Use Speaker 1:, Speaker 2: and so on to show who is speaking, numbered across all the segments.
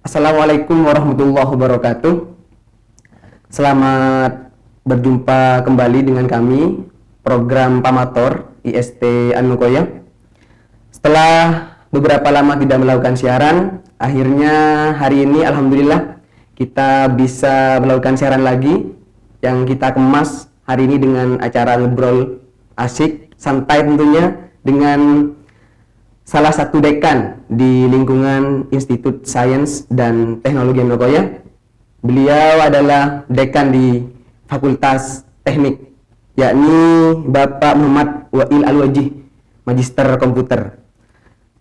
Speaker 1: Assalamualaikum warahmatullahi wabarakatuh. Selamat berjumpa kembali dengan kami, program Pamator IST Anukoya. Setelah beberapa lama tidak melakukan siaran, akhirnya hari ini alhamdulillah kita bisa melakukan siaran lagi yang kita kemas hari ini dengan acara ngobrol asik, santai tentunya dengan salah satu dekan di lingkungan Institut Sains dan Teknologi Anukoya. Beliau adalah dekan di Fakultas Teknik, yakni Bapak Muhammad Wa'il Al-Wajih, Magister Komputer.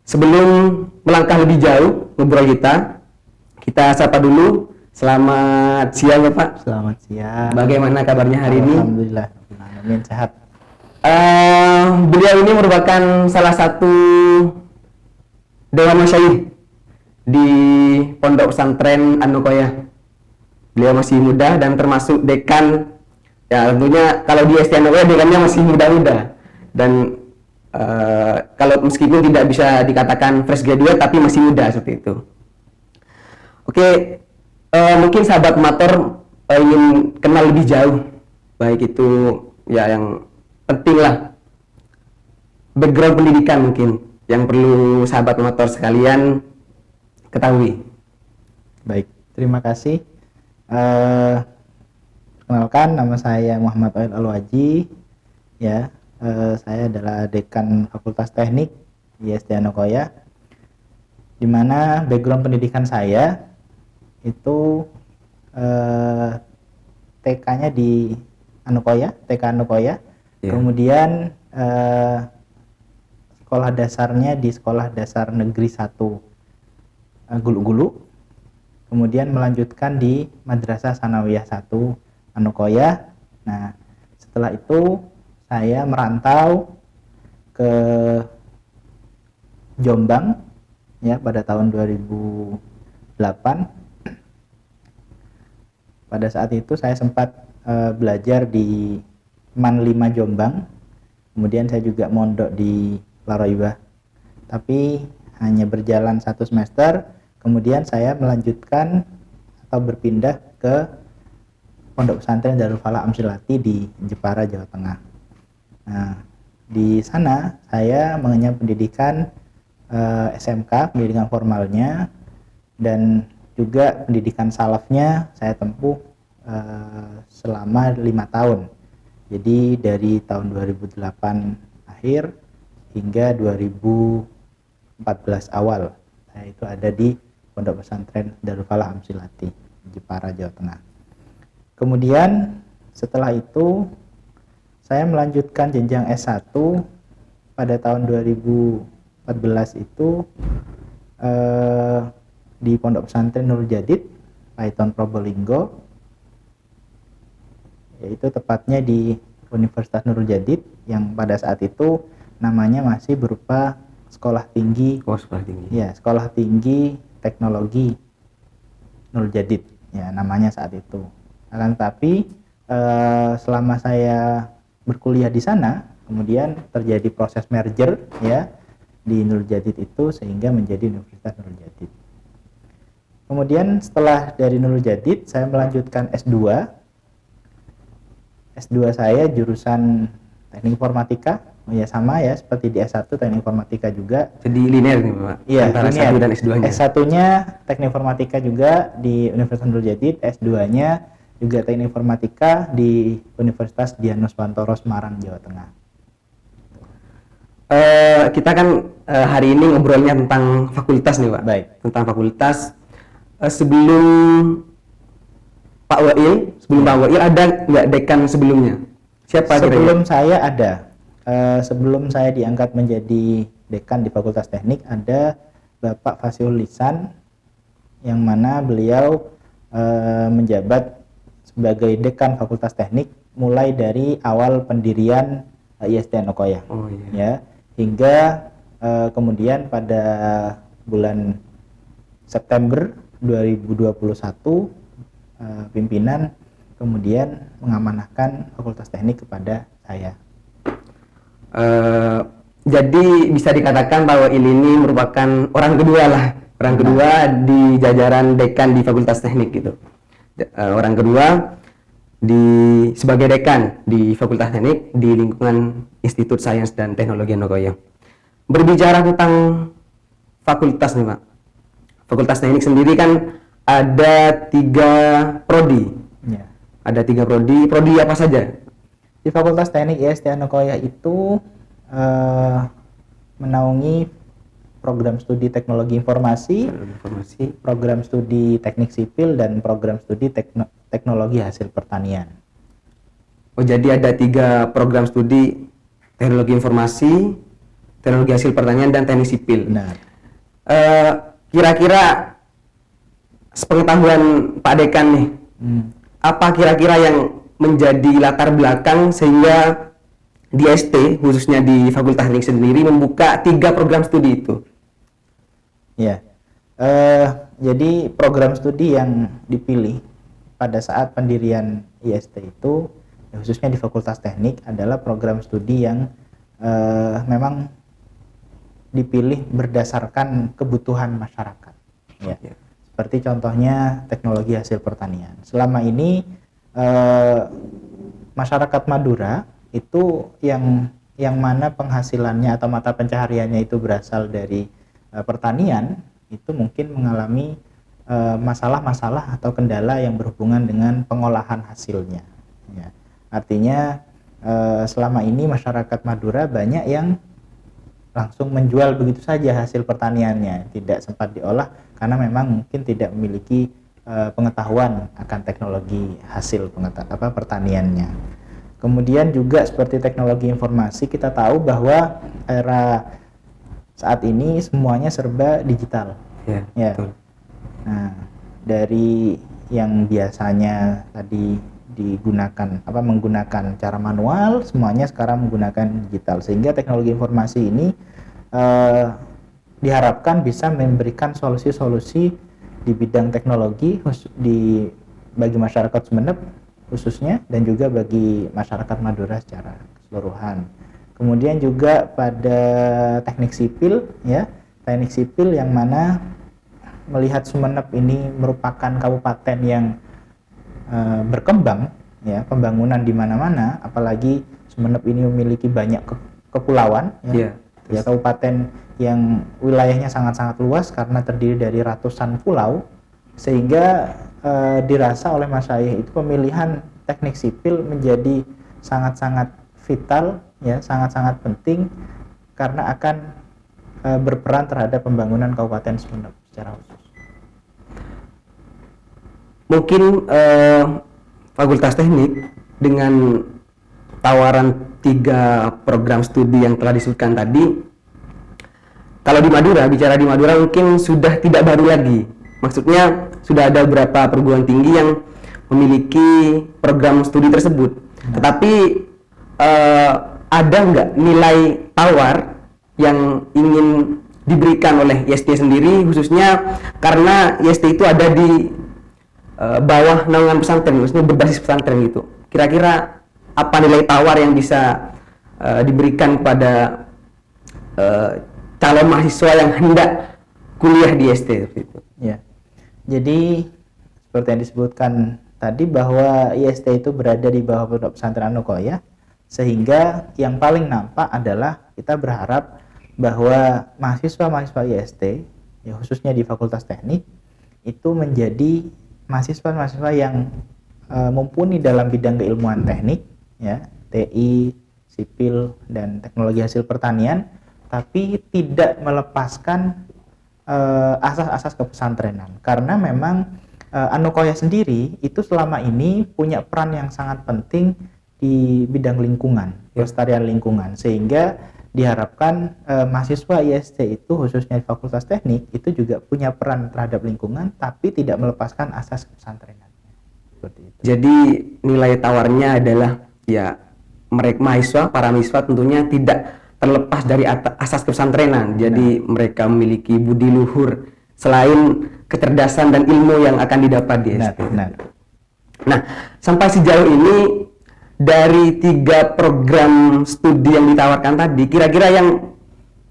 Speaker 1: Sebelum melangkah lebih jauh ngobrol kita sapa dulu. Selamat siang ya Pak.
Speaker 2: Selamat siang.
Speaker 1: Bagaimana kabarnya hari ini?
Speaker 2: Alhamdulillah, amin, sehat.
Speaker 1: Beliau ini merupakan salah satu Dewan Masyayikh di Pondok Pesantren Anukoya. Beliau masih muda dan termasuk dekan. Ya tentunya kalau di ST Anukoya dekannya masih muda-muda. Dan kalau meskipun tidak bisa dikatakan fresh graduate tapi masih muda seperti itu. Oke, mungkin sahabat Mator ingin kenal lebih jauh. Baik itu ya yang penting lah, background pendidikan mungkin yang perlu sahabat motor sekalian ketahui.
Speaker 2: Baik, terima kasih. Perkenalkan, nama saya Muhammad Wa'il Al-Wajih. Ya, saya adalah dekan Fakultas Teknik IST Anukoya. Di mana background pendidikan saya itu TK-nya di Anukoya, TK Anukoya. Kemudian sekolah dasarnya di Sekolah Dasar Negeri 1 Gulu-Gulu. Kemudian melanjutkan di Madrasah Sanawiyah 1 Anukoya. Nah, setelah itu saya merantau ke Jombang ya pada tahun 2008. Pada saat itu saya sempat belajar di MAN 5 Jombang, kemudian saya juga mondok di Laroibah, tapi hanya berjalan 1 semester, kemudian saya melanjutkan atau berpindah ke Pondok Pesantren Darul Falah Amsilati di Jepara, Jawa Tengah. Nah, di sana saya mengenyam pendidikan SMK, pendidikan formalnya, dan juga pendidikan salafnya saya tempuh selama 5 tahun. Jadi dari tahun 2008 akhir hingga 2014 awal saya itu ada di Pondok Pesantren Darul Falah Amsilati, Jepara, Jawa Tengah. Kemudian setelah itu saya melanjutkan jenjang S1 pada tahun 2014 itu di Pondok Pesantren Nurul Jadid, Paiton Probolinggo, yaitu tepatnya di Universitas Nurul Jadid yang pada saat itu namanya masih berupa sekolah tinggi. Ya, sekolah tinggi teknologi Nurul Jadid ya namanya saat itu. Akan tetapi selama saya berkuliah di sana kemudian terjadi proses merger ya di Nurul Jadid itu sehingga menjadi Universitas Nurul Jadid. Kemudian setelah dari Nurul Jadid saya melanjutkan S2 saya jurusan Teknik Informatika. Oh ya sama ya seperti di S1 Teknik Informatika juga.
Speaker 1: Jadi linear nih Pak.
Speaker 2: Iya,
Speaker 1: antara
Speaker 2: linear.
Speaker 1: S1 dan S2-nya.
Speaker 2: S1-nya Teknik Informatika juga di Universitas Nurul Jadid, S2-nya juga Teknik Informatika di Universitas Dianus Wantoro Semarang, Jawa Tengah.
Speaker 1: Kita kan hari ini ngobrolnya tentang fakultas nih Pak.
Speaker 2: Baik.
Speaker 1: Tentang fakultas. Sebelum Pak Wa'il ada nggak dekan sebelumnya? Siapa
Speaker 2: Sebelum saya ada, sebelum saya diangkat menjadi dekan di Fakultas Teknik ada Bapak Fasihul Lisan yang mana beliau menjabat sebagai dekan Fakultas Teknik mulai dari awal pendirian IST Anukoya.
Speaker 1: Oh, iya.
Speaker 2: Ya, hingga kemudian pada bulan September 2021 pimpinan kemudian mengamanahkan Fakultas Teknik kepada saya.
Speaker 1: Jadi bisa dikatakan bahwa ini merupakan orang Orang kedua di jajaran dekan di Fakultas Teknik gitu. Orang kedua sebagai dekan di Fakultas Teknik di lingkungan Institut Sains dan Teknologi Anokoya. Berbicara tentang fakultas nih Pak. Fakultas Teknik sendiri kan ada 3 prodi.
Speaker 2: Ya.
Speaker 1: Ada 3 prodi. Prodi apa saja?
Speaker 2: Di Fakultas Teknik IST Anokoya itu menaungi program studi teknologi informasi, program studi teknik sipil, dan program studi teknologi hasil pertanian.
Speaker 1: Oh, jadi ada 3 program studi: teknologi informasi, teknologi hasil pertanian, dan teknik sipil.
Speaker 2: Benar.
Speaker 1: Kira-kira sepengetahuan Pak Dekan nih, apa kira-kira yang menjadi latar belakang sehingga di ST, khususnya di Fakultas Teknik sendiri, membuka 3 program studi itu?
Speaker 2: Ya, jadi program studi yang dipilih pada saat pendirian IST itu, khususnya di Fakultas Teknik, adalah program studi yang memang dipilih berdasarkan kebutuhan masyarakat. Ya. Seperti contohnya teknologi hasil pertanian. Selama ini masyarakat Madura itu yang mana penghasilannya atau mata pencahariannya itu berasal dari pertanian, itu mungkin mengalami masalah-masalah atau kendala yang berhubungan dengan pengolahan hasilnya. Ya. Artinya selama ini masyarakat Madura banyak yang langsung menjual begitu saja hasil pertaniannya, tidak sempat diolah karena memang mungkin tidak memiliki pengetahuan akan teknologi hasil pertaniannya. Kemudian juga seperti teknologi informasi, kita tahu bahwa era saat ini semuanya serba digital. Ya. Betul. Nah, dari yang biasanya tadi menggunakan cara manual, semuanya sekarang menggunakan digital, sehingga teknologi informasi ini diharapkan bisa memberikan solusi-solusi di bidang teknologi bagi masyarakat Sumeneb khususnya, dan juga bagi masyarakat Madura secara keseluruhan. Kemudian juga pada teknik sipil, ya, teknik sipil yang mana melihat Sumeneb ini merupakan kabupaten yang berkembang, ya, pembangunan di mana-mana, apalagi Sumeneb ini memiliki banyak kepulauan, ya, ya, kabupaten yang wilayahnya sangat-sangat luas karena terdiri dari ratusan pulau, sehingga dirasa oleh masyayikh itu pemilihan teknik sipil menjadi sangat-sangat vital, ya, sangat-sangat penting karena akan berperan terhadap pembangunan Kabupaten Sumeneb secara khusus. Mungkin
Speaker 1: Fakultas Teknik dengan tawaran 3 program studi yang telah disebutkan tadi, kalau di Madura, bicara di Madura mungkin sudah tidak baru lagi. Maksudnya sudah ada beberapa perguruan tinggi yang memiliki program studi tersebut. Tetapi ada nggak nilai tawar yang ingin diberikan oleh IST sendiri, khususnya karena IST itu ada di bawah naungan pesantren, maksudnya berbasis pesantren gitu. Kira-kira apa nilai tawar yang bisa diberikan kepada calon mahasiswa yang hendak kuliah di IST itu?
Speaker 2: Ya, jadi seperti yang disebutkan tadi bahwa IST itu berada di bawah Pondok Pesantren Anokoya, sehingga yang paling nampak adalah kita berharap bahwa mahasiswa-mahasiswa IST, ya, khususnya di Fakultas Teknik, itu menjadi mahasiswa-mahasiswa yang mumpuni dalam bidang keilmuan teknik, ya, TI, sipil, dan teknologi hasil pertanian, tapi tidak melepaskan asas-asas kepesantrenan, karena memang Anokoya sendiri itu selama ini punya peran yang sangat penting di bidang lingkungan, pelestarian lingkungan, sehingga diharapkan mahasiswa IST itu khususnya di Fakultas Teknik itu juga punya peran terhadap lingkungan, tapi tidak melepaskan asas kepesantrenan. Seperti itu.
Speaker 1: Jadi nilai tawarnya adalah, ya, mereka para mahasiswa tentunya tidak terlepas dari asas kepesantrenan. Jadi mereka memiliki budi luhur selain kecerdasan dan ilmu yang akan didapat di IST. Nah, sampai sejauh ini dari 3 program studi yang ditawarkan tadi, kira-kira yang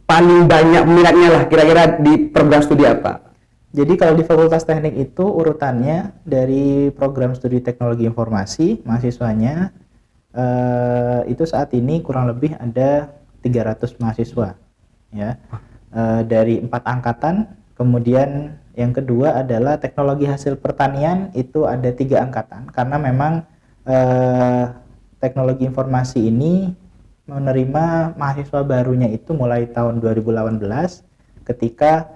Speaker 1: paling banyak minatnya lah, kira-kira di program studi apa?
Speaker 2: Jadi kalau di Fakultas Teknik itu urutannya dari program studi teknologi informasi, mahasiswanya itu saat ini kurang lebih ada 300 mahasiswa, ya, dari 4 angkatan. Kemudian yang kedua adalah teknologi hasil pertanian, itu ada 3 angkatan, karena memang teknologi informasi ini menerima mahasiswa barunya itu mulai tahun 2018 ketika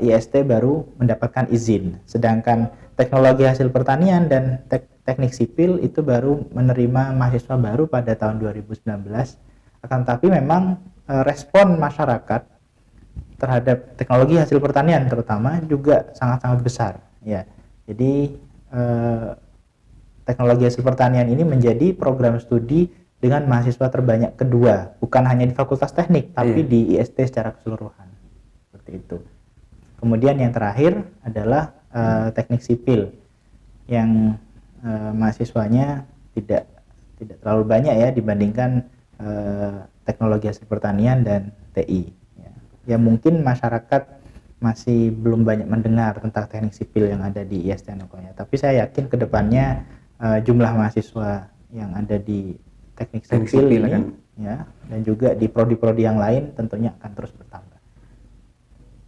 Speaker 2: IST baru mendapatkan izin, sedangkan teknologi hasil pertanian dan teknik sipil itu baru menerima mahasiswa baru pada tahun 2019. Akan tapi memang respon masyarakat terhadap teknologi hasil pertanian terutama juga sangat-sangat besar, ya. Jadi teknologi hasil pertanian ini menjadi program studi dengan mahasiswa terbanyak kedua, bukan hanya di Fakultas Teknik tapi di IST secara keseluruhan. Itu. Kemudian yang terakhir adalah teknik sipil yang mahasiswanya tidak terlalu banyak ya dibandingkan teknologi hasil pertanian dan TI. Ya mungkin masyarakat masih belum banyak mendengar tentang teknik sipil yang ada di IST Anokoya. Tapi saya yakin kedepannya jumlah mahasiswa yang ada di teknik sipil ini, kan? Ya, dan juga di prodi-prodi yang lain tentunya akan terus bertambah.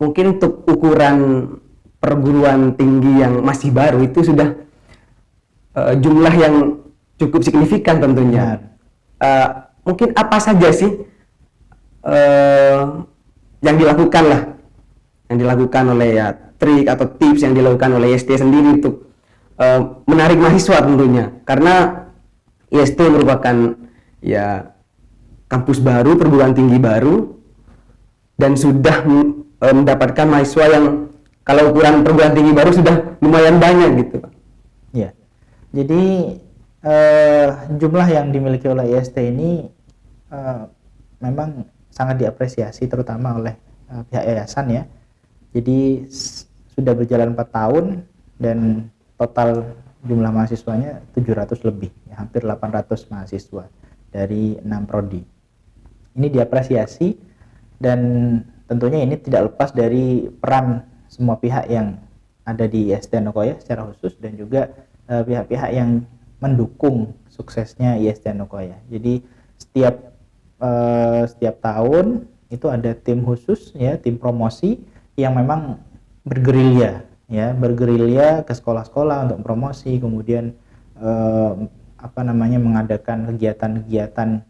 Speaker 1: Mungkin untuk ukuran perguruan tinggi yang masih baru itu sudah jumlah yang cukup signifikan tentunya. Mungkin apa saja sih yang dilakukan oleh ya trik atau tips yang dilakukan oleh IST sendiri untuk menarik mahasiswa tentunya, karena IST merupakan ya kampus baru, perguruan tinggi baru, dan sudah mendapatkan mahasiswa yang kalau ukuran perguruan tinggi baru sudah lumayan banyak gitu, Pak.
Speaker 2: Ya, jadi jumlah yang dimiliki oleh IST ini memang sangat diapresiasi terutama oleh pihak yayasan ya. Jadi sudah berjalan 4 tahun dan total jumlah mahasiswanya 700 lebih, ya, hampir 800 mahasiswa dari 6 prodi. Ini diapresiasi dan tentunya ini tidak lepas dari peran semua pihak yang ada di IST Anokoya secara khusus dan juga pihak-pihak yang mendukung suksesnya IST Anokoya. Jadi setiap tahun itu ada tim khusus ya, tim promosi yang memang bergerilya ke sekolah-sekolah untuk promosi, kemudian mengadakan kegiatan-kegiatan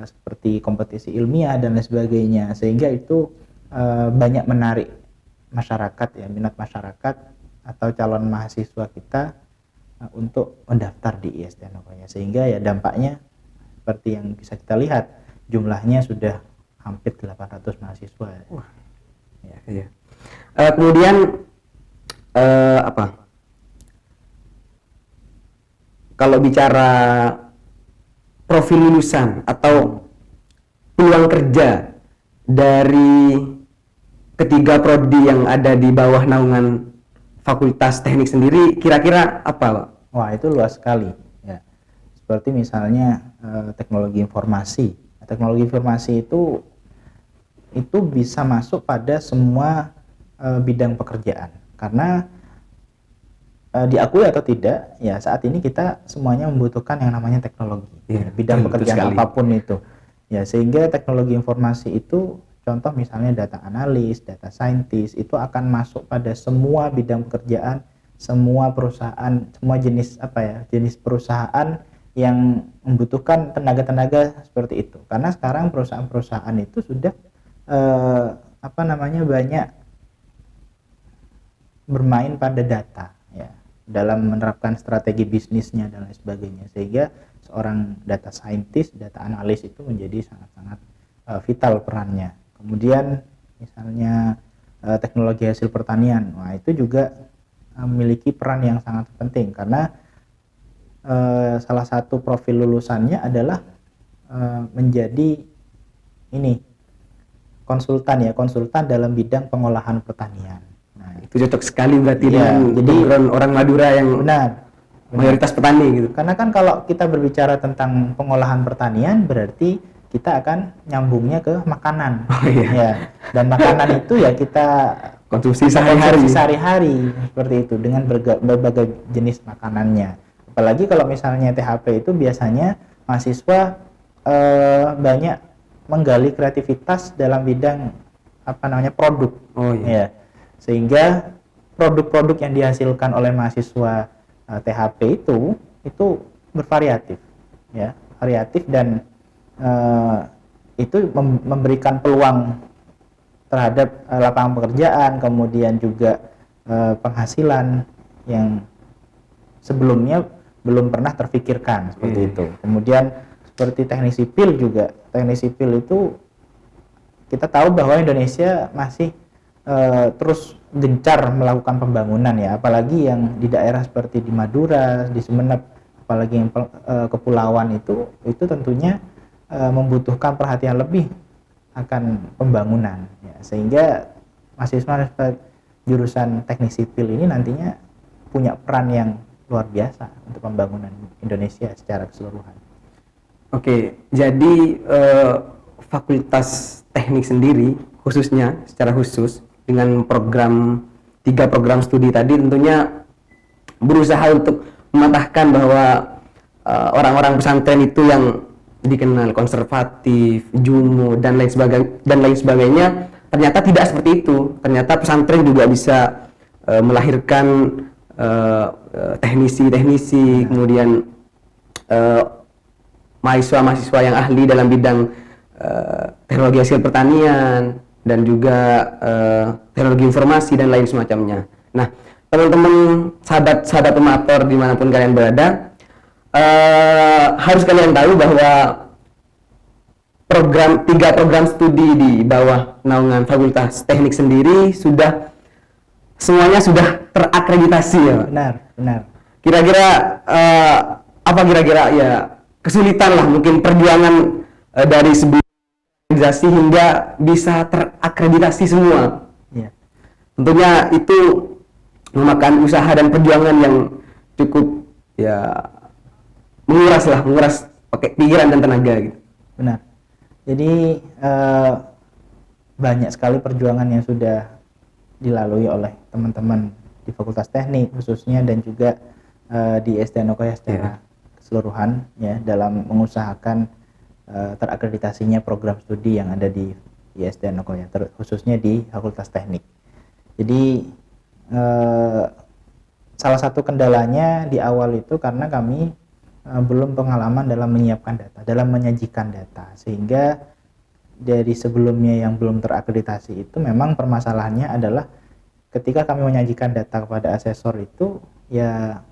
Speaker 2: seperti kompetisi ilmiah dan lain sebagainya, sehingga itu banyak menarik masyarakat ya, minat masyarakat atau calon mahasiswa kita untuk mendaftar di IST Anokoya, sehingga ya dampaknya seperti yang bisa kita lihat, jumlahnya sudah hampir 800 mahasiswa.
Speaker 1: Wah. Ya. Kemudian kalau bicara profil lulusan atau peluang kerja dari ketiga prodi yang ada di bawah naungan Fakultas Teknik sendiri, kira-kira apa, Pak?
Speaker 2: Wah, itu luas sekali ya. Seperti misalnya teknologi informasi. Teknologi informasi itu bisa masuk pada semua bidang pekerjaan, karena diakui atau tidak ya saat ini kita semuanya membutuhkan yang namanya teknologi ya, bidang pekerjaan apapun itu ya, sehingga teknologi informasi itu contoh misalnya data analis, data scientist itu akan masuk pada semua bidang pekerjaan, semua perusahaan, semua jenis perusahaan yang membutuhkan tenaga-tenaga seperti itu, karena sekarang perusahaan-perusahaan itu sudah banyak bermain pada data ya, dalam menerapkan strategi bisnisnya dan lain sebagainya, sehingga seorang data scientist, data analis itu menjadi sangat-sangat vital perannya. Kemudian misalnya teknologi hasil pertanian, nah itu juga memiliki peran yang sangat penting, karena salah satu profil lulusannya adalah menjadi konsultan dalam bidang pengolahan pertanian.
Speaker 1: Nah, itu cocok sekali berarti dengan background orang Madura yang
Speaker 2: benar
Speaker 1: mayoritas petani gitu.
Speaker 2: Karena kan kalau kita berbicara tentang pengolahan pertanian berarti kita akan nyambungnya ke makanan.
Speaker 1: Oh, iya.
Speaker 2: Ya. Dan makanan itu ya kita
Speaker 1: konsumsi
Speaker 2: konsumsi
Speaker 1: sehari-hari.
Speaker 2: sehari-hari seperti itu dengan berbagai jenis makanannya. Apalagi kalau misalnya THP itu biasanya mahasiswa banyak menggali kreativitas dalam bidang produk.
Speaker 1: Oh iya.
Speaker 2: Ya. Sehingga produk-produk yang dihasilkan oleh mahasiswa THP itu bervariatif, ya, variatif dan itu memberikan peluang terhadap lapangan pekerjaan, kemudian juga penghasilan yang sebelumnya belum pernah terfikirkan seperti itu. Kemudian seperti teknik sipil juga, teknik sipil itu kita tahu bahwa Indonesia masih terus gencar melakukan pembangunan, ya, apalagi yang di daerah seperti di Madura, di Sumeneb, apalagi yang kepulauan itu tentunya membutuhkan perhatian lebih akan pembangunan, ya, sehingga mahasiswa jurusan teknik sipil ini nantinya punya peran yang luar biasa untuk pembangunan Indonesia secara keseluruhan.
Speaker 1: Oke, jadi Fakultas Teknik sendiri khususnya secara khusus dengan tiga program studi tadi tentunya berusaha untuk mematahkan bahwa orang-orang pesantren itu yang dikenal konservatif, jumu dan lain sebagainya ternyata tidak seperti itu. Ternyata pesantren juga bisa melahirkan teknisi-teknisi, kemudian mahasiswa-mahasiswa yang ahli dalam bidang teknologi hasil pertanian dan juga teknologi informasi dan lain semacamnya. Nah, teman-teman sahabat-sahabat pemator dimanapun kalian berada, harus kalian tahu bahwa tiga program studi di bawah naungan Fakultas Teknik sendiri semuanya sudah terakreditasi, ya.
Speaker 2: Benar.
Speaker 1: Kira-kira apa kira-kira ya kesulitan lah mungkin perjuangan dari sebuah organisasi hingga bisa terakreditasi semua.
Speaker 2: Ya.
Speaker 1: Tentunya itu memakan usaha dan perjuangan yang cukup, ya, menguras pakai pikiran dan tenaga gitu.
Speaker 2: Benar. Jadi banyak sekali perjuangan yang sudah dilalui oleh teman-teman di Fakultas Teknik khususnya dan juga di SDN Okoya secara keseluruhan, ya, dalam mengusahakan terakreditasinya program studi yang ada di SDN Okoya, khususnya di Fakultas Teknik. Jadi salah satu kendalanya di awal itu karena kami belum pengalaman dalam menyiapkan data, dalam menyajikan data, sehingga dari sebelumnya yang belum terakreditasi itu memang permasalahannya adalah ketika kami menyajikan data kepada asesor itu ya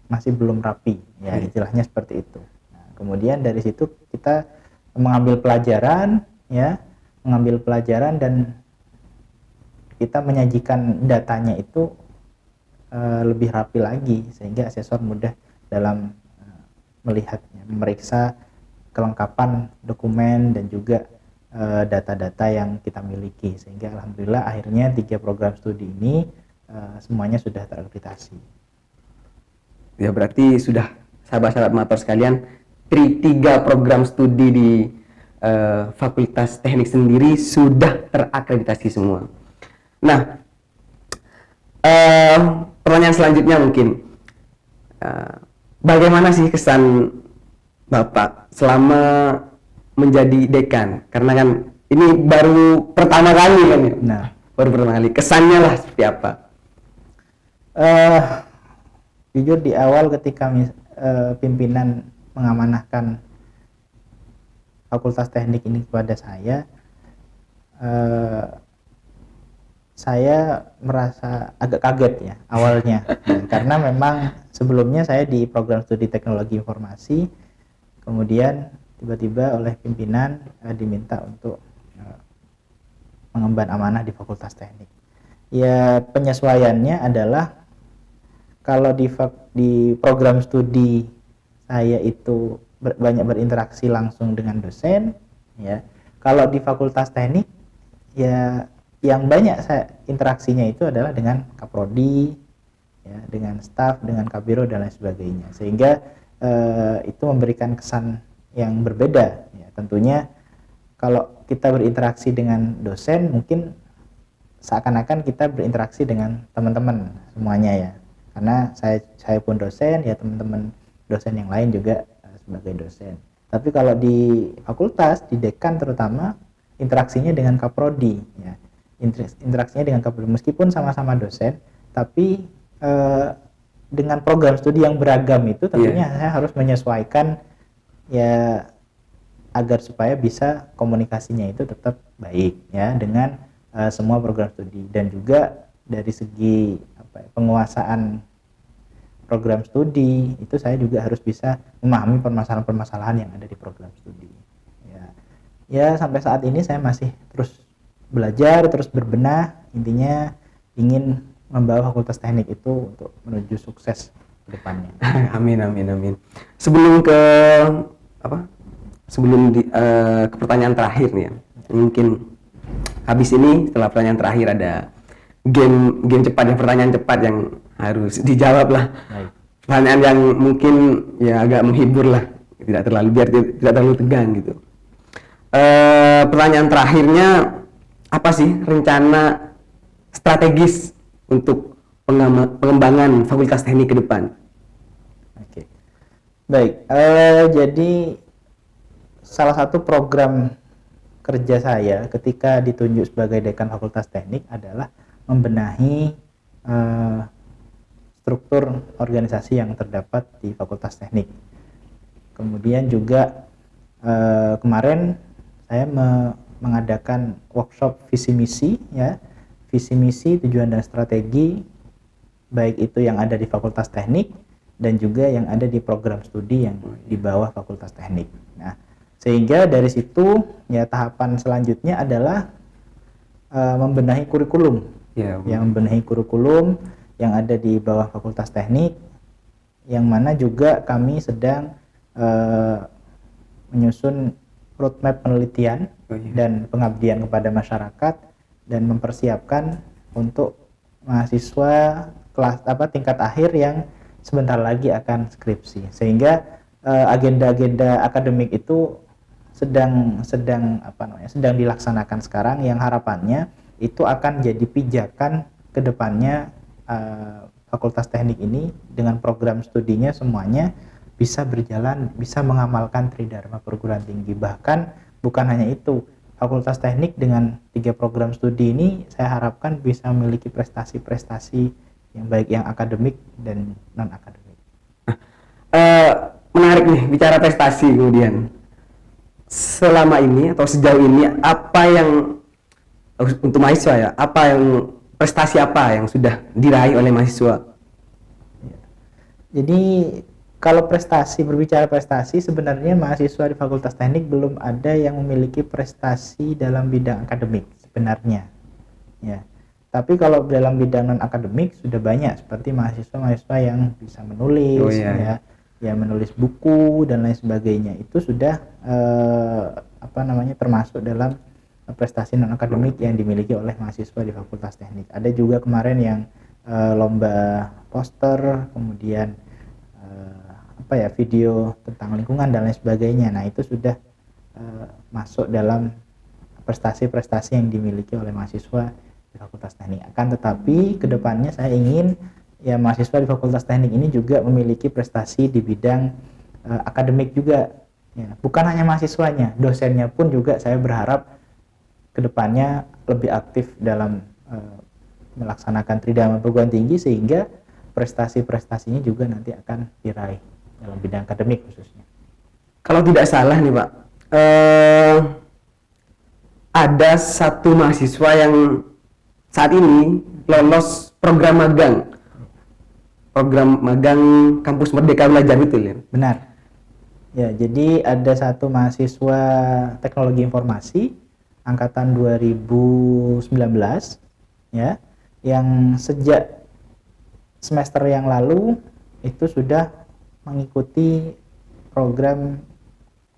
Speaker 2: masih belum rapi, ya, istilahnya seperti itu. Nah, kemudian dari situ kita mengambil pelajaran dan kita menyajikan datanya itu lebih rapi lagi sehingga asesor mudah dalam melihatnya, memeriksa kelengkapan dokumen dan juga data-data yang kita miliki, sehingga alhamdulillah akhirnya 3 program studi ini semuanya sudah terakreditasi.
Speaker 1: Ya, berarti sudah sahabat-sahabat mator sekalian, 3 program studi di Fakultas Teknik sendiri sudah terakreditasi semua. Nah, pertanyaan selanjutnya mungkin, bagaimana sih kesan Bapak selama menjadi dekan? Karena kan ini baru pertama kali kan ya?
Speaker 2: Nah,
Speaker 1: baru pertama kali. Kesannya lah seperti apa?
Speaker 2: Jujur di awal ketika pimpinan mengamanahkan Fakultas Teknik ini kepada saya merasa agak kaget, ya, awalnya. Karena memang sebelumnya saya di program studi teknologi informasi, kemudian tiba-tiba oleh pimpinan diminta untuk mengemban amanah di Fakultas Teknik. Ya, penyesuaiannya adalah kalau di program studi saya itu banyak berinteraksi langsung dengan dosen, ya. Kalau di Fakultas Teknik, ya, yang banyak saya interaksinya itu adalah dengan kaprodi, ya, dengan staf, dengan kabiro dan lain sebagainya, sehingga itu memberikan kesan yang berbeda, ya. Tentunya kalau kita berinteraksi dengan dosen mungkin seakan-akan kita berinteraksi dengan teman-teman semuanya ya, karena saya pun dosen ya, teman-teman dosen yang lain juga sebagai dosen. Tapi kalau di fakultas, di dekan terutama, interaksinya dengan kaprodi ya, interaksinya dengan kaprodi meskipun sama-sama dosen, tapi dengan program studi yang beragam itu tentunya saya harus menyesuaikan ya, agar supaya bisa komunikasinya itu tetap baik ya dengan semua program studi, dan juga dari segi penguasaan program studi itu saya juga harus bisa memahami permasalahan-permasalahan yang ada di program studi ya. Ya, sampai saat ini saya masih terus belajar, terus berbenah, intinya ingin membawa Fakultas Teknik itu untuk menuju sukses ke depannya.
Speaker 1: Amin, amin, amin. Sebelum ke apa? Ke pertanyaan terakhir nih ya. Mungkin habis ini, setelah pertanyaan terakhir, ada game cepat ya, pertanyaan cepat yang harus dijawab lah.
Speaker 2: Baik.
Speaker 1: Pertanyaan yang mungkin ya agak menghibur lah, tidak terlalu, biar tidak terlalu tegang gitu. Pertanyaan terakhirnya, apa sih rencana strategis untuk pengembangan Fakultas Teknik ke depan?
Speaker 2: Oke. Baik, jadi salah satu program kerja saya ketika ditunjuk sebagai dekan Fakultas Teknik adalah membenahi struktur organisasi yang terdapat di Fakultas Teknik. Kemudian juga kemarin saya mengadakan workshop visi misi ya, visi misi, tujuan dan strategi, baik itu yang ada di Fakultas Teknik dan juga yang ada di program studi yang di bawah Fakultas Teknik. Nah, sehingga dari situ ya tahapan selanjutnya adalah membenahi kurikulum, yang membenahi kurikulum yang ada di bawah Fakultas Teknik, yang mana juga kami sedang menyusun roadmap penelitian dan pengabdian kepada masyarakat, dan mempersiapkan untuk mahasiswa kelas tingkat akhir yang sebentar lagi akan skripsi, sehingga agenda-agenda akademik itu sedang dilaksanakan sekarang, yang harapannya itu akan jadi pijakan ke depannya Fakultas Teknik ini dengan program studinya semuanya bisa berjalan, bisa mengamalkan Tridharma Perguruan Tinggi. Bahkan bukan hanya itu, Fakultas Teknik dengan 3 program studi ini saya harapkan bisa memiliki prestasi-prestasi yang baik, yang akademik dan non akademik.
Speaker 1: Menarik nih bicara prestasi. Kemudian selama ini atau sejauh ini, apa yang untuk mahasiswa ya, prestasi apa yang sudah diraih oleh mahasiswa?
Speaker 2: Jadi kalau berbicara prestasi, sebenarnya mahasiswa di Fakultas Teknik belum ada yang memiliki prestasi dalam bidang akademik sebenarnya ya. Tapi kalau dalam bidang non akademik sudah banyak, seperti mahasiswa yang bisa menulis ya, menulis buku dan lain sebagainya, itu sudah termasuk dalam prestasi non akademik yang dimiliki oleh mahasiswa di Fakultas Teknik. Ada juga kemarin yang lomba poster, kemudian video tentang lingkungan dan lain sebagainya. Nah, itu sudah masuk dalam prestasi-prestasi yang dimiliki oleh mahasiswa di Fakultas Teknik. Akan tetapi kedepannya saya ingin ya mahasiswa di Fakultas Teknik ini juga memiliki prestasi di bidang akademik juga ya. Bukan hanya mahasiswanya, dosennya pun juga saya berharap kedepannya lebih aktif dalam melaksanakan Tridharma Perguruan Tinggi, sehingga prestasi-prestasinya juga nanti akan diraih dalam bidang akademik khususnya.
Speaker 1: Kalau tidak salah nih Pak, ada satu mahasiswa yang saat ini lolos program magang Kampus Merdeka Belajar, betul ya?
Speaker 2: Benar. Ya, jadi ada satu mahasiswa Teknologi Informasi angkatan 2019 ya, yang sejak semester yang lalu itu sudah mengikuti program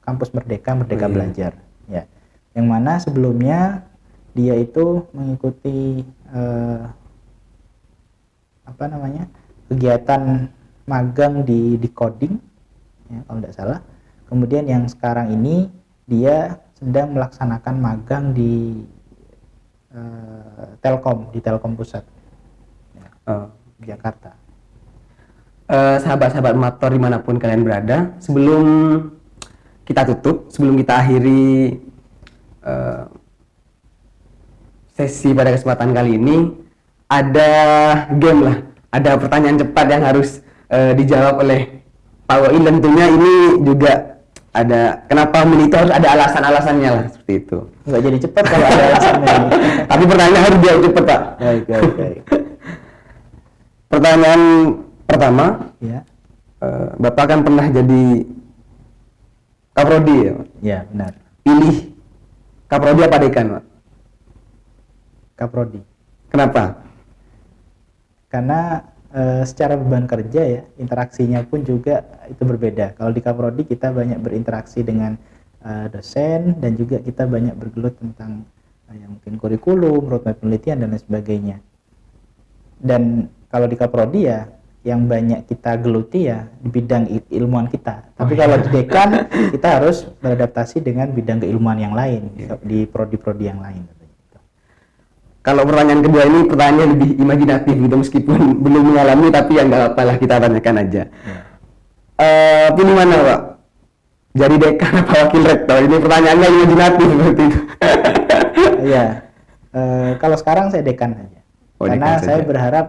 Speaker 2: Kampus Merdeka Belajar ya. Yang mana sebelumnya dia itu mengikuti kegiatan magang di coding ya, kalau tidak salah. Kemudian yang sekarang ini dia sedang melaksanakan magang di Telkom, di Telkom Pusat,
Speaker 1: Oh.
Speaker 2: Jakarta.
Speaker 1: Sahabat-sahabat motor dimanapun kalian berada, sebelum kita tutup, sebelum kita akhiri sesi pada kesempatan kali ini, ada game lah, ada pertanyaan cepat yang harus dijawab oleh Pak Wail. Tentunya ini juga ada kenapa memilih itu, harus ada alasan-alasannya lah, seperti itu.
Speaker 2: Nggak jadi cepat kalau ada alasannya ini.
Speaker 1: Tapi pertanyaan harus dijawab cepat, Pak.
Speaker 2: Baik.
Speaker 1: Pertanyaan pertama,
Speaker 2: Ya,
Speaker 1: Bapak kan pernah jadi kaprodi ya, Pak?
Speaker 2: ya benar.
Speaker 1: Pilih kaprodi apa dekan, Pak?
Speaker 2: Kaprodi.
Speaker 1: Kenapa?
Speaker 2: Karena secara beban kerja ya, interaksinya pun juga itu berbeda. Kalau di Kaprodi kita banyak berinteraksi dengan dosen, dan juga kita banyak bergelut tentang yang mungkin kurikulum, roadmap penelitian dan lain sebagainya. Dan kalau di Kaprodi ya yang banyak kita geluti ya di bidang ilmuwan kita. Tapi kalau di dekan kita harus beradaptasi dengan bidang keilmuan yang lain, di prodi-prodi yang lain.
Speaker 1: Kalau pertanyaan kedua ini pertanyaannya lebih imajinatif gitu, meskipun belum mengalami, tapi ya nggak apa-apa lah, kita tanyakan aja. Pilih mana, Pak? Jadi dekan apa wakil rektor? Ini pertanyaannya imajinatif seperti itu.
Speaker 2: Iya. Kalau sekarang saya dekan saja.
Speaker 1: Oh,
Speaker 2: Karena
Speaker 1: dekan
Speaker 2: saya
Speaker 1: saja.
Speaker 2: berharap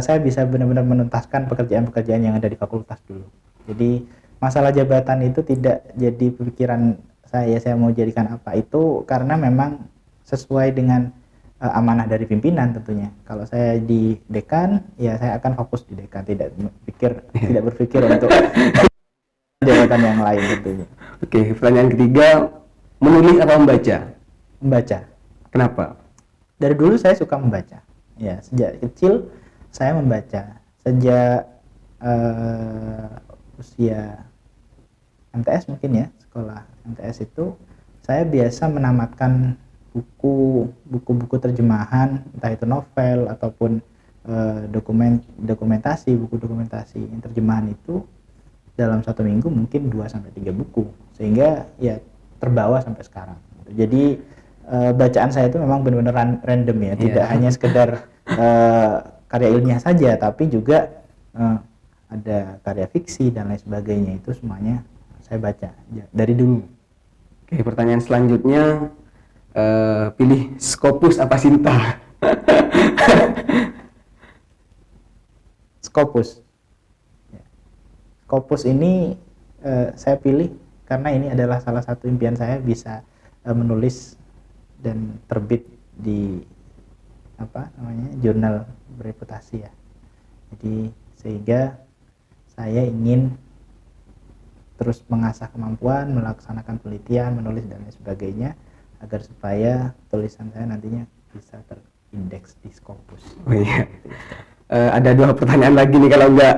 Speaker 2: saya bisa benar-benar menuntaskan pekerjaan-pekerjaan yang ada di fakultas dulu. Jadi masalah jabatan itu tidak jadi pikiran saya mau jadikan apa itu, karena memang sesuai dengan amanah dari pimpinan tentunya. Kalau saya di dekan, ya saya akan fokus di dekan, tidak berpikir untuk jabatan yang lain tentunya.
Speaker 1: Oke, pertanyaan ketiga, menulis apa membaca?
Speaker 2: Membaca.
Speaker 1: Kenapa?
Speaker 2: Dari dulu saya suka membaca. Ya, sejak kecil saya membaca. Sejak usia MTS mungkin ya, sekolah MTS itu saya biasa menamatkan buku-buku terjemahan, entah itu novel ataupun dokumentasi, buku dokumentasi yang terjemahan itu dalam satu minggu mungkin 2-3 buku, sehingga ya terbawa sampai sekarang. Jadi bacaan saya itu memang benar-benar random ya, tidak hanya sekedar karya ilmiah saja, tapi juga ada karya fiksi dan lain sebagainya, itu semuanya saya baca dari dulu.
Speaker 1: Oke, pertanyaan selanjutnya, pilih Scopus apa Sinta?
Speaker 2: Scopus. Scopus ini saya pilih karena ini adalah salah satu impian saya bisa menulis dan terbit di jurnal bereputasi ya. Jadi sehingga saya ingin terus mengasah kemampuan, melaksanakan penelitian, menulis dan lain sebagainya, agar supaya tulisan saya nantinya bisa terindeks di Scopus.
Speaker 1: Oh iya. Ada 2 pertanyaan lagi nih, kalau enggak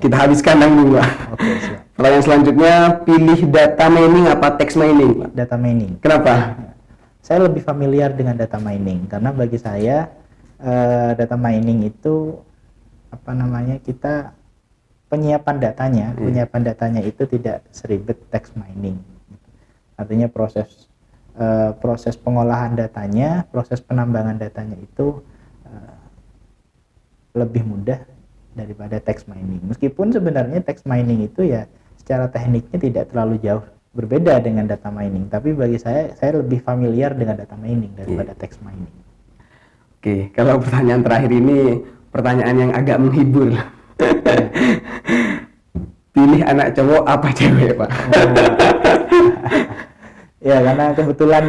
Speaker 1: kita habiskan dulu, Pak.
Speaker 2: Oke, siap.
Speaker 1: Pertanyaan selanjutnya, pilih data mining apa text mining, Pak?
Speaker 2: Data mining.
Speaker 1: Kenapa?
Speaker 2: Saya lebih familiar dengan data mining karena bagi saya data mining itu kita penyiapan datanya itu tidak seribet text mining. Artinya proses pengolahan datanya, proses penambangan datanya itu lebih mudah daripada text mining. Meskipun sebenarnya text mining itu ya secara tekniknya tidak terlalu jauh berbeda dengan data mining, tapi bagi saya lebih familiar dengan data mining daripada text mining.
Speaker 1: Oke, kalau pertanyaan terakhir ini pertanyaan yang agak menghibur. Pilih anak cowok apa cewek, Pak?
Speaker 2: Ya, karena kebetulan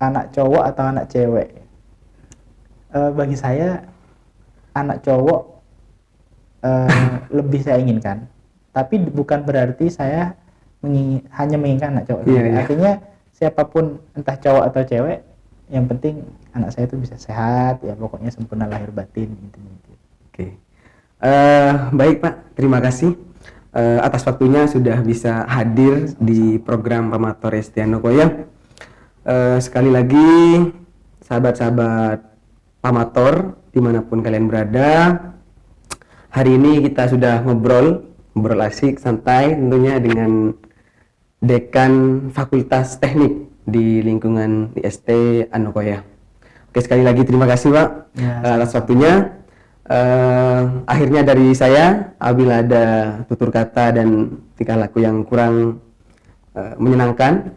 Speaker 2: anak cowok atau anak cewek, bagi saya anak cowok lebih saya inginkan, tapi bukan berarti saya hanya menginginkan anak cowok. Artinya siapapun, entah cowok atau cewek, yang penting anak saya itu bisa sehat ya, pokoknya sempurna lahir batin intinya.
Speaker 1: Oke. Baik, Pak, terima kasih atas waktunya sudah bisa hadir di program Pamator ST Anokoya. Sekali lagi sahabat-sahabat Pamator dimanapun kalian berada, hari ini kita sudah ngobrol asik santai tentunya dengan Dekan Fakultas Teknik di lingkungan IST Anokoya. Oke, sekali lagi terima kasih Pak atas waktunya. Akhirnya dari saya, apabila ada tutur kata dan tingkah laku yang kurang menyenangkan,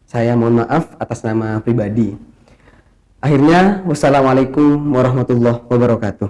Speaker 1: saya mohon maaf atas nama pribadi. Akhirnya, wassalamualaikum warahmatullahi wabarakatuh.